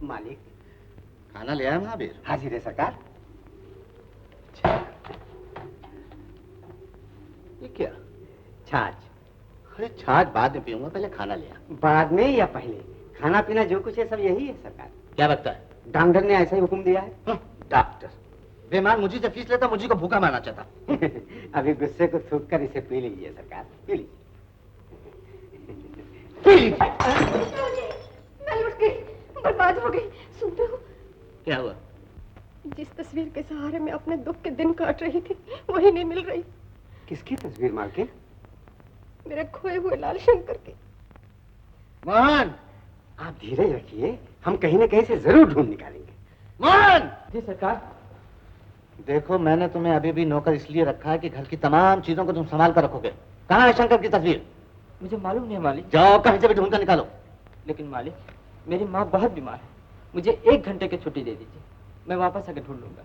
मालिक। खाना ले आया महावीर? हाजिर है सरकार। ये क्या? छाछ। अरे छाछ बाद में पीऊंगा, पहले खाना ले आ। बाद में या पहले? खाना पीना जो कुछ है सब यही है सरकार। क्या लगता है? डॉक्टर ने ऐसा ही हुक्म दिया है। डॉक्टर बेमान मुझे से फीस लेता, मुझे को भूखा मारना चाहता। अभी गुस्से को थूक कर इसे पी लीजिए सरकार, पी लीजिए। मैं लुट गई, बर्बाद हो गई। सुनते हो? क्या हुआ? जिस तस्वीर के सहारे मैं अपने दुख के दिन काट रही थी वही नहीं मिल रही। किसकी तस्वीर मालकिन? मेरे खोए हुए लाल शंकर की। मोहन! आप धीरज रखिए, हम कहीं न कहीं से जरूर ढूंढ निकालेंगे। मोहन! जी सरकार। देखो मैंने तुम्हें अभी भी नौकर इसलिए रखा है कि घर की तमाम चीजों को तुम संभाल कर रखोगे। कहाँ है शंकर की तस्वीर? मुझे मालूम नहीं है मालिक। जाओ कहीं से भी ढूंढ कर निकालो। लेकिन मालिक, मेरी माँ बहुत बीमार है, मुझे 1 घंटे की छुट्टी दे दीजिए, मैं वापस आकर ढूंढ लूंगा।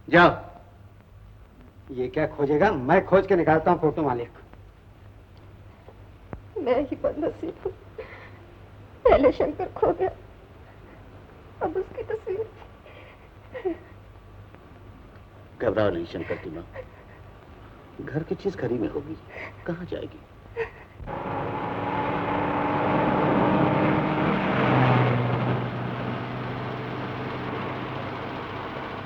जाओ। ये क्या खोजेगा? मैं खोज के निकालता हूँ फोटो मालिक। मैं ही बदनसीब हूँ, पहले शंकर खो गया, अब उसकी तस्वीर। घबराओ नहीं शंकर की माँ, घर की चीज घर ही में होगी, कहाँ जाएगी?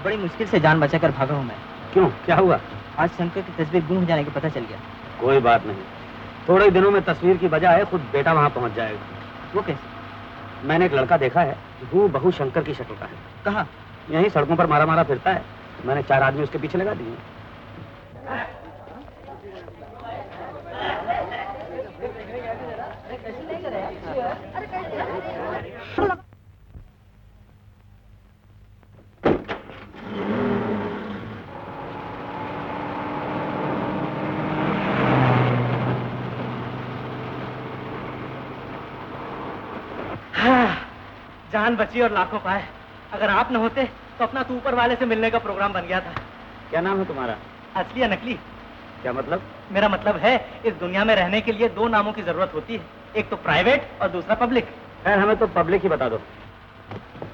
बड़ी मुश्किल से जान बचाकर भागा हूँ मैं। क्यों, क्या हुआ? आज शंकर की तस्वीर गुम हो जाने का पता चल गया। कोई बात नहीं, थोड़े दिनों में तस्वीर की बजाय खुद बेटा वहाँ पहुँच जाएगा। वो कैसे? मैंने एक लड़का देखा है, हूबहू शंकर की शक्ल का है। कहाँ? यहीं सड़कों पर मारा मारा फिरता है। मैंने 4 आदमी उसके पीछे लगा दिए। जान बची और लाखों पाए। अगर आप न होते तो अपना तो ऊपर वाले से मिलने का प्रोग्राम बन गया था। क्या नाम है तुम्हारा? असली या नकली? क्या मतलब? मेरा मतलब है इस दुनिया में रहने के लिए 2 नामों की जरूरत होती है, एक तो प्राइवेट और दूसरा पब्लिक। खैर हमें तो पब्लिक ही बता दो।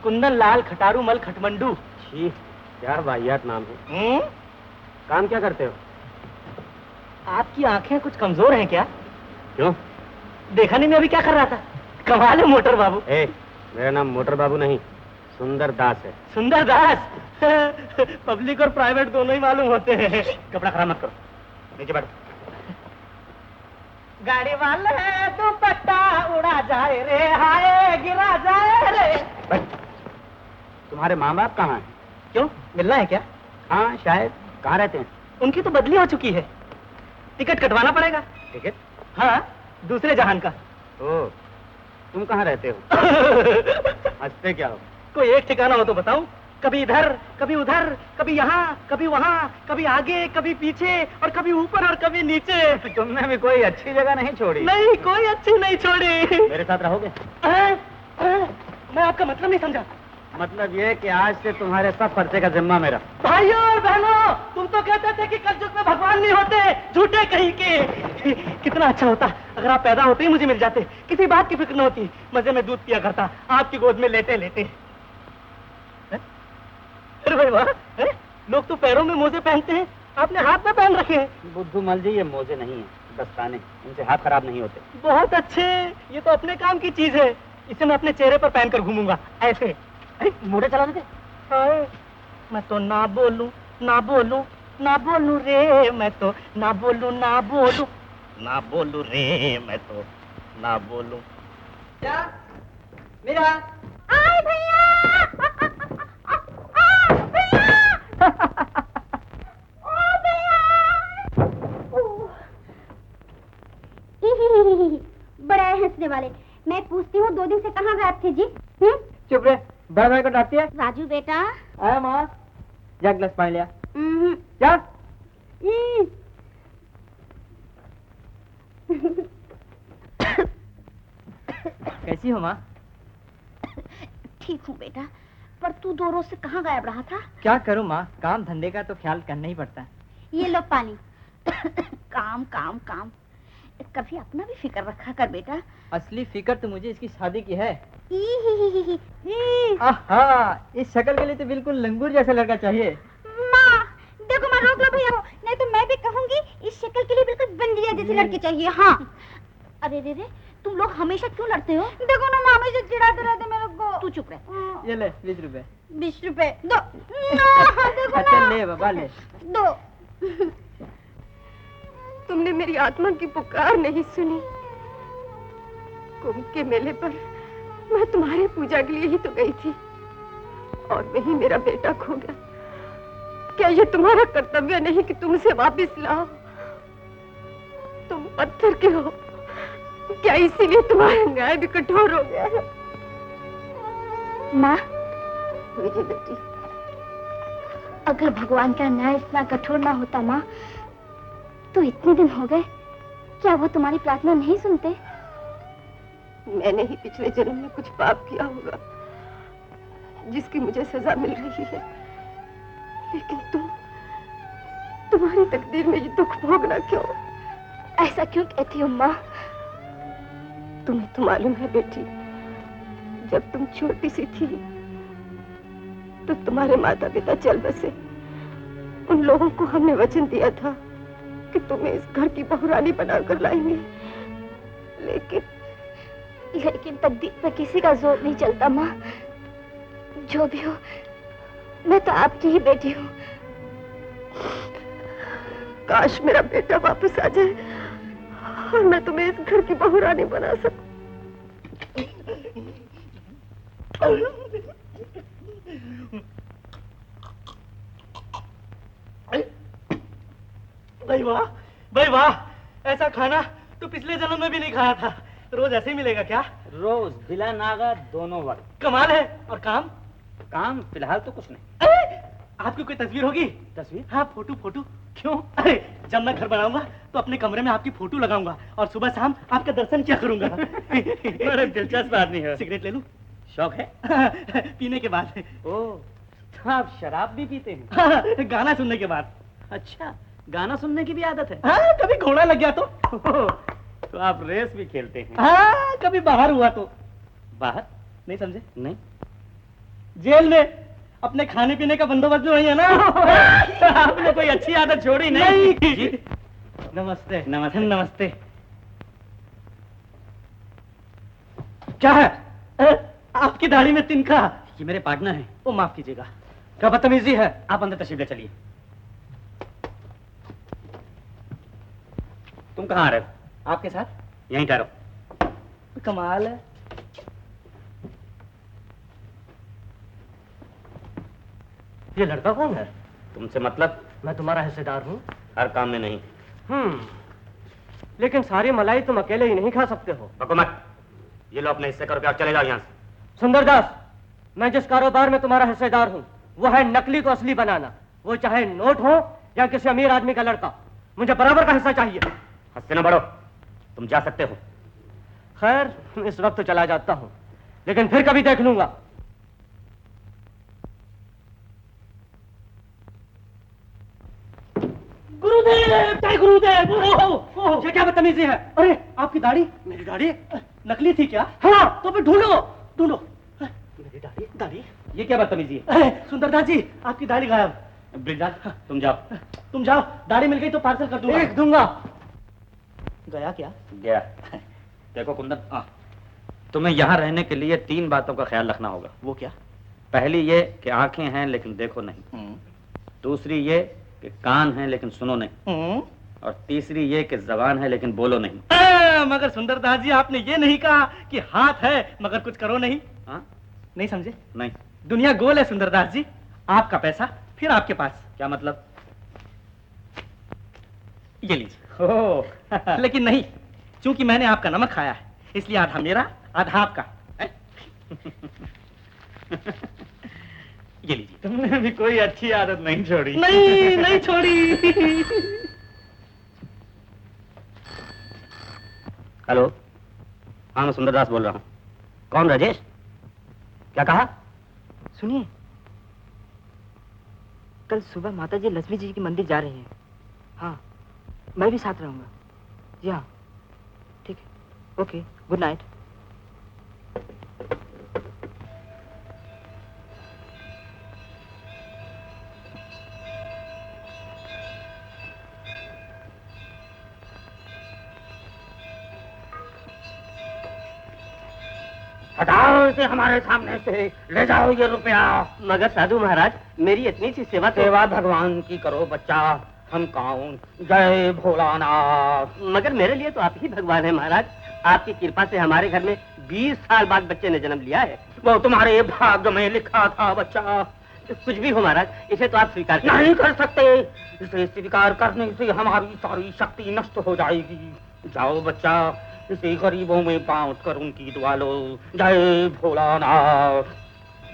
कुंदन लाल खटारू मल खटमंडू। छी, क्या वाहियात नाम है। काम क्या करते हो? आपकी आंखें कुछ कमजोर हैं क्या? क्यों? देखा नहीं मैं अभी क्या कर रहा था? कमाल है मोटर बाबू। मेरा नाम मोटर बाबू नहीं, सुंदर दास है। सुंदर दास? पब्लिक और प्राइवेट दोनों ही मालूम होते हैं। कपड़ा खराब मत करो, नीचे बैठो। गाड़ी वाले दुपट्टा उड़ा जाए रे, हाय गिरा जाए रे। तुम्हारे माँ बाप कहाँ हैं? क्यों, मिलना है क्या? हाँ शायद। कहाँ रहते हैं? उनकी तो बदली हो चुकी है, टिकट कटवाना पड़ेगा। टिकट? हाँ, दूसरे जहान का। ओ, तुम कहाँ रहते हो? हंसते क्या हो? कोई एक ठिकाना हो तो बताओ। कभी इधर, कभी उधर, कभी यहाँ, कभी वहाँ, कभी आगे, कभी पीछे, और कभी ऊपर और कभी नीचे। तुमने भी कोई अच्छी जगह नहीं छोड़ी? नहीं, कोई अच्छी नहीं छोड़ी। मेरे साथ रहोगे? मैं आपका मतलब नहीं समझा। मतलब ये कि आज से तुम्हारे सब खर्चे का जिम्मा मेरा। भाइयों और बहनों, तुम तो कहते थे कि कलयुग में भगवान नहीं होते, झूठे कहीं के। कितना अच्छा होता अगर आप पैदा होते ही मुझे मिल जाते, किसी बात की फिक्र न होती, मजे में दूध पिया करता आपकी गोद में लेटे लेटे। अरे भाई वाह, लोग तो पैरों में मोजे पहनते हैं, आपने हाथ में पहन रखे हैं। बुद्धू मल जी, ये मोजे नहीं है, दस्ताने, इनसे हाथ खराब नहीं होते। बहुत अच्छे, ये तो अपने काम की चीज है, इसे मैं अपने चेहरे पर पहनकर घूमूंगा ऐसे। मोड़े चला देते? मैं तो ना बोलूं, ना बोलूं, ना बोलूं रे, मैं तो ना बोलूं, ना बोलूं, ना बोलूं रे, मैं तो ना बोलूं। क्या? मेरा आए भैया! बड़ा है हंसने वाले। मैं पूछती हूँ 2 दिन से कहाँ गायब थे जी? चुप रहे, भाई भाई को डांटती है। राजू बेटा। आया माँ, जा गिलास पानी लिया। क्या? कैसी हो माँ? ठीक हूँ बेटा, पर तू 2 रोज से कहाँ गायब रहा था? क्या करूँ माँ, काम धंधे का तो ख्याल करना ही पड़ता है। ये लो पानी। काम काम काम, कभी अपना भी फिक्र रखा कर बेटा। असली फिक्र तो मुझे इसकी शादी की है, आहा, इस शक्ल के लिए तो बिल्कुल लंगूर जैसा लड़का चाहिए। माँ देखो, माँ रोक लो भैया, नहीं तो मैं भी कहूँगी इस शक्ल के लिए बिल्कुल बंदिया जैसे लड़के चाहिए। हाँ। अरे रे रे, तुम लोग हमेशा क्यों लड़ते हो? देखो ना, माँ हमेशा चिढ़ाते रहते मेरे को। तू चुप रह। ये ले 20 रुपए। 20 रुपए दो। देखो ना। अच्छा ले बाबा ले। दो। तुमने मेरी आत्मा की पुकार नहीं सुनी। कुंभ के मेले पर मैं तुम्हारे पूजा के लिए ही तो गई थी और वही मेरा बेटा खो गया। क्या ये तुम्हारा कर्तव्य नहीं कि तुम उसे वापस लाओ? तुम पत्थर के हो, क्या इसीलिए तुम्हारा न्याय भी कठोर हो गया है? माँ, विजय बेटी, अगर भगवान का न्याय इतना कठोर ना होता माँ, तो इतने दिन हो गए, क्या वो तुम्हारी प्रार्थना नहीं सुनते? मैंने ही पिछले जन्म में कुछ पाप किया होगा जिसकी मुझे सजा मिल रही है, लेकिन तुम्हारी तकदीर में ये दुख भोगना क्यों? ऐसा क्यों कहती हो माँ? तुम्हें तो मालूम है बेटी, जब तुम छोटी सी थी तो तुम्हारे माता पिता चल बसे। उन लोगों को हमने वचन दिया था कि तुम्हें इस घर की बहुरानी बनाकर लाएंगे, लेकिन तकदीर पर किसी का जोर नहीं चलता माँ। जो भी हो, मैं तो आपकी ही बेटी हूँ। काश मेरा बेटा वापस आ जाए और मैं तुम्हें इस घर की बहुरानी बना सकूं। भाई वाह, भाई वाह, ऐसा खाना तो पिछले जन्म में भी नहीं खाया था। रोज ऐसे ही मिलेगा क्या? रोज बिला नागा दोनों वक्त। कमाल है। और काम? काम फिलहाल तो कुछ नहीं। आपकी कोई तस्वीर होगी? तस्वीर? हाँ, फोटो। क्यों? अरे जब मैं घर बनाऊंगा तो अपने कमरे में आपकी फोटो लगाऊंगा और सुबह शाम आपका दर्शन किया करूंगा। बड़े दिलचस्प आदमी है। सिगरेट ले लूं? शौक है? पीने के बाद। ओह, तो आप शराब भी पीते हैं? गाना सुनने के बाद। अच्छा, गाना सुनने की भी आदत है? हाँ, कभी घोड़ा लग गया तो। तो आप रेस भी खेलते हैं? हाँ, कभी बाहर हुआ तो। बाहर? नहीं समझे? नहीं। जेल में अपने खाने पीने का बंदोबस्त जो नहीं है ना। आपने कोई अच्छी आदत छोड़ी नहीं। जी। नमस्ते। नमस्ते। नमस्ते। क्या है? आपकी दाढ़ी में तिनका? ये मेरे पार्टनर हैं। वो माफ कीजिएगा, क्या बदतमीजी है। आप अंदर तशरीफ ले चलिए। तुम कहाँ आ रहे हो? आपके साथ? यहीं ठहरो। कमाल है। ये लड़का कौन है? तुमसे मतलब? मैं तुम्हारा हिस्सेदार हूँ। हर काम में नहीं। लेकिन सारी मलाई तुम अकेले ही नहीं खा सकते हो। बको मत। ये लो अपने हिस्से करो, क्या चले जाओ यहाँ से। सुंदरदास, मैं जिस कारोबार में तुम्हारा हिस्सेदार हूँ वो है नकली को असली बनाना। वो चाहे नोट हो या किसी अमीर आदमी का लड़का, मुझे बराबर का हिस्सा चाहिए। हंसते न बढ़ो, तुम जा सकते हो। खैर, इस वक्त तो चला जाता हूँ, लेकिन फिर कभी देख लूंगा। गुरुदेव, जय गुरुदेव। ये क्या बदतमीजी है? अरे आपकी दाढ़ी? मेरी दाढ़ी नकली थी क्या? हाँ, तो फिर ढूंढो। मेरी दाढ़ी? ये क्या बदतमीजी है? सुंदरदास जी, आपकी दाढ़ी गायब। ब्रिजलाल, तुम जाओ। दाढ़ी मिल गई तो पार्सल कर दूंगा। एक दूंगा। गया क्या? गया। देखो कुंदन, तुम्हें यहाँ रहने के लिए 3 बातों का ख्याल रखना होगा। वो क्या? पहली ये कि आंखें हैं लेकिन देखो नहीं। दूसरी ये कि कान है लेकिन सुनो नहीं। और तीसरी ये कि जबान है लेकिन बोलो नहीं। मगर सुंदरदास जी, आपने ये नहीं कहा कि हाथ है मगर कुछ करो नहीं। हाँ? नहीं समझे? नहीं। दुनिया गोल है सुंदरदास जी। आपका पैसा फिर आपके पास। क्या मतलब? ये लीजिए। ओह। लेकिन नहीं, चूंकि मैंने आपका नमक खाया है इसलिए आधा मेरा आधा आपका। ये लीजिए। तुमने भी कोई अच्छी आदत नहीं छोड़ी। नहीं छोड़ी। हेलो, हाँ मैं सुंदरदास बोल रहा हूँ। कौन? राजेश? क्या कहा? सुनिए, कल सुबह माताजी लक्ष्मी जी की मंदिर जा रही हैं। हाँ, मैं भी साथ रहूंगा। जी हाँ, ठीक है। Okay, good night. हटाओ इसे हमारे सामने से, ले जाओ ये रुपया। मगर साधु महाराज, मेरी इतनी सी सेवा तो... सेवा भगवान की करो बच्चा, हम कौन? जय भोलानाथ। मगर मेरे लिए तो आप ही भगवान है महाराज। आपकी कृपा से हमारे घर में 20 साल बाद बच्चे ने जन्म लिया है। वो तुम्हारे भाग्य में लिखा था बच्चा। कुछ भी हो महाराज, इसे तो आप स्वीकार नहीं कर सकते। इसे स्वीकार करने से हमारी सारी शक्ति नष्ट हो जाएगी। जाओ बच्चा, इसे गरीबों में बांट कर उनकी दुआ लो। जय भोलानाथ।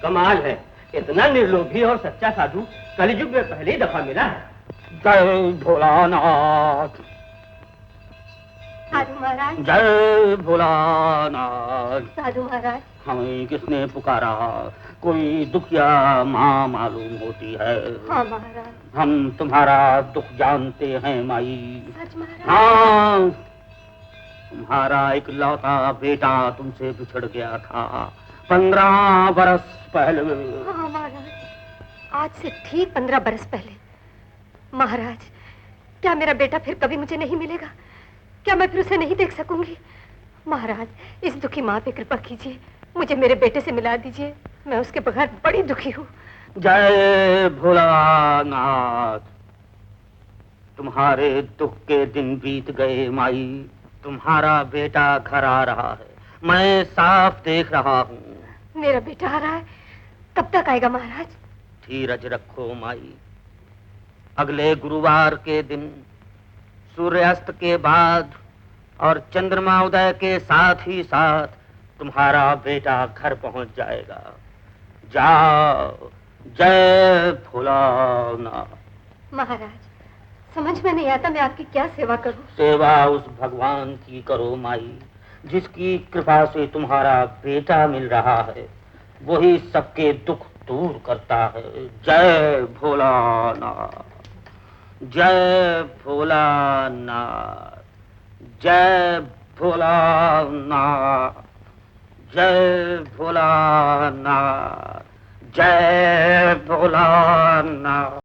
कमाल है, इतना निर्लोभी और सच्चा साधु कलयुग में पहली दफा मिला है। जय भोलानाथ। साधु महाराज, जय भोलानाथ। साधु महाराज, हमें किसने पुकारा? कोई दुखिया माँ मालूम होती है। हाँ महाराज। हम तुम्हारा दुख जानते हैं माई। सच महाराज? हाँ, तुम्हारा एक लौता बेटा तुमसे बिछड़ गया था 15 बरस पहले। हाँ महाराज, आज से ठीक 15 बरस पहले। महाराज, क्या मेरा बेटा फिर कभी मुझे नहीं मिलेगा? क्या मैं फिर उसे नहीं देख सकूंगी? महाराज, इस दुखी माँ पे कृपा कीजिए, मुझे मेरे बेटे से मिला दीजिए। मैं उसके बगैर बड़ी दुखी हूँ। जय भोलानाथ। तुम्हारे दुख के दिन बीत गए माई। तुम्हारा बेटा घर आ रहा है, मैं साफ देख रहा हूँ। मेरा बेटा आ रहा है? कब तक आएगा महाराज? धीरज रखो माई। अगले गुरुवार के दिन सूर्यास्त के बाद और चंद्रमा उदय के साथ ही साथ तुम्हारा बेटा घर पहुंच जाएगा। जाओ। जय भोलानाथ। महाराज, समझ में नहीं आता मैं आपकी क्या सेवा करूं। सेवा उस भगवान की करो माई, जिसकी कृपा से तुम्हारा बेटा मिल रहा है। वही सबके दुख दूर करता है। जय भोलानाथ। जय भोलानाथ। जय भोलानाथ। जय भोलानाथ। जय भोलानाथ।